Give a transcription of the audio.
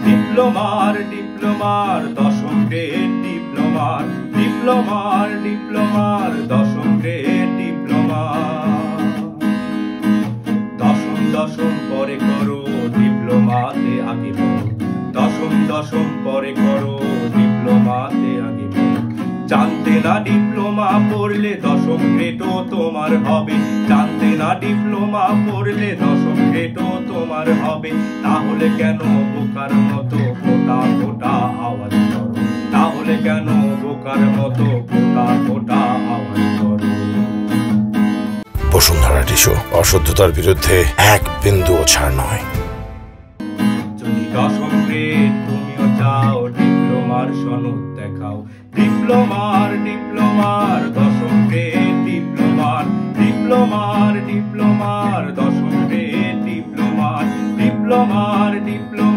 ডিপ্লোমার ডিপ্লোমার দশম গ্রেড ডিপ্লোমার ডিপ্লোমার ডিপ্লোমার দশম grade diploma দশম পরে করো ডিপ্লোমাতে আগে বলো দশম পরে করো ডিপ্লোমাতে আগে বলো জানতে না ডিপ্লোমা পড়লে দশম গ্রেডও তোমার হবে জানতে না ডিপ্লোমা পড়লে দশম গ্রেডও তোমার হবে তাহলে কেন বোকার মতো ফোটা ফোটা আওয়াজ করো তাহলে কেন বোকার মতো ফোটা ফোটা আওয়াজ করো বসুন্ধরা টিস্যু অশুদ্ধতার বিরুদ্ধে এক বিন্দুও ছাড় নয়। যদি দশম গ্রেড তুমিও চাও ডিপ্লোমার সনদ দেখাও ডিপ্লোমার ডিপ্লোমার দশম গ্রেড ডিপ্লোমার ডিপ্লোমার ডিপ্লোমার দশম গ্রেড ডিপ্লোমার ডিপ্লোমার ডিপ্লোমার